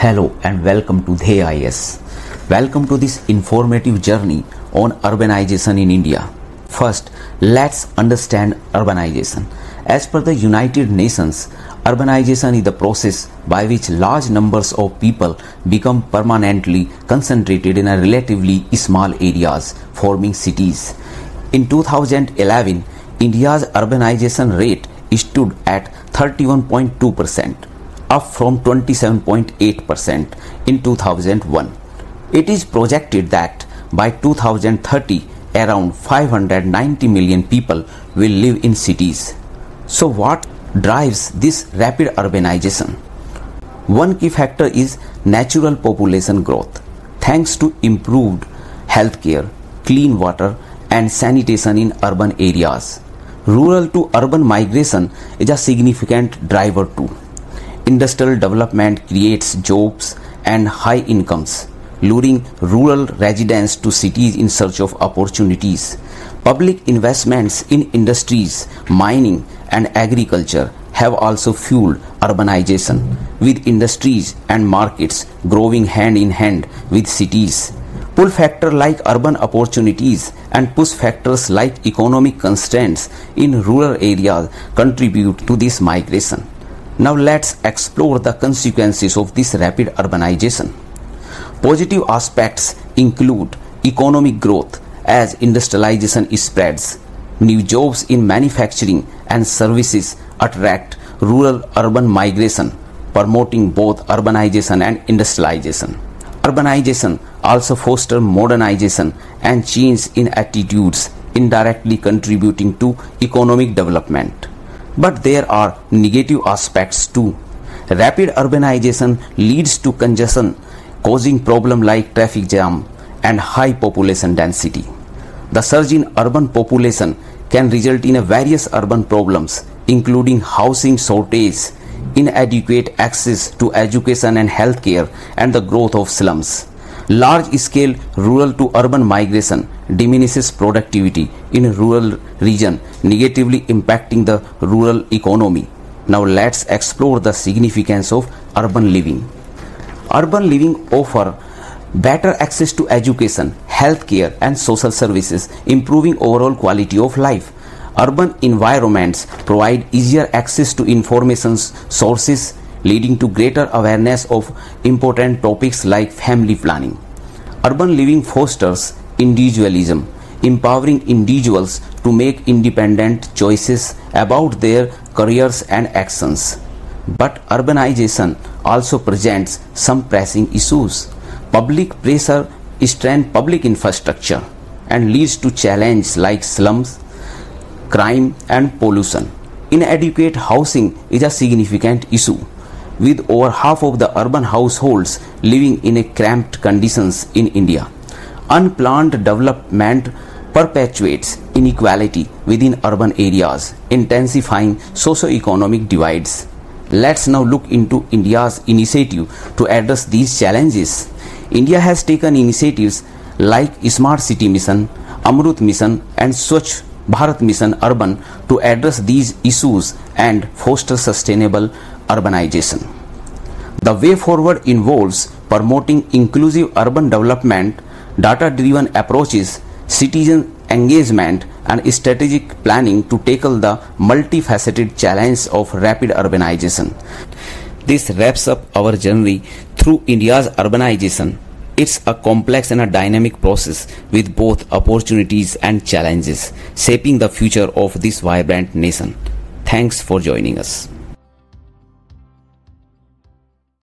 Hello and welcome to The IS. Welcome to this informative journey on urbanization in India. First, let's understand urbanization. As per the United Nations, urbanization is the process by which large numbers of people become permanently concentrated in a relatively small areas, forming cities. In 2011, India's urbanization rate stood at 31.2%. up from 27.8% in 2001. It is projected that by 2030, around 590 million people will live in cities. So what drives this rapid urbanization? One key factor is natural population growth. Thanks to improved healthcare, clean water and sanitation in urban areas, rural to urban migration is a significant driver too. Industrial development creates jobs and high incomes, luring rural residents to cities in search of opportunities. Public investments in industries, mining and agriculture have also fueled urbanization, with industries and markets growing hand in hand with cities. Pull factor like urban opportunities and push factors like economic constraints in rural areas contribute to this migration. Now let's explore the consequences of this rapid urbanization. Positive aspects include economic growth as industrialization spreads. New jobs in manufacturing and services attract rural-urban migration, promoting both urbanization and industrialization. Urbanization also fosters modernization and change in attitudes, indirectly contributing to economic development. But there are negative aspects too. Rapid urbanization leads to congestion, causing problems like traffic jam and high population density. The surge in urban population can result in various urban problems, including housing shortage, inadequate access to education and healthcare, and the growth of slums. Large-scale rural to urban migration diminishes productivity in rural region, negatively impacting the rural economy. Now let's explore the significance of urban living. Urban living offers better access to education, healthcare and social services, improving overall quality of life. Urban environments provide easier access to information sources, leading to greater awareness of important topics like family planning. Urban living fosters individualism, empowering individuals to make independent choices about their careers and actions. But urbanization also presents some pressing issues. Public pressure strains public infrastructure and leads to challenges like slums, crime and pollution. Inadequate housing is a significant issue, with over half of the urban households living in cramped conditions in India. Unplanned development perpetuates inequality within urban areas, intensifying socio-economic divides. Let's now look into India's initiative to address these challenges. India has taken initiatives like Smart City Mission, Amrut Mission and Swachh Bharat Mission Urban to address these issues and foster sustainable urbanization. The way forward involves promoting inclusive urban development, data-driven approaches, citizen engagement and strategic planning to tackle the multifaceted challenge of rapid urbanization. This wraps up our journey through India's urbanization. It's a complex and a dynamic process with both opportunities and challenges, shaping the future of this vibrant nation. Thanks for joining us.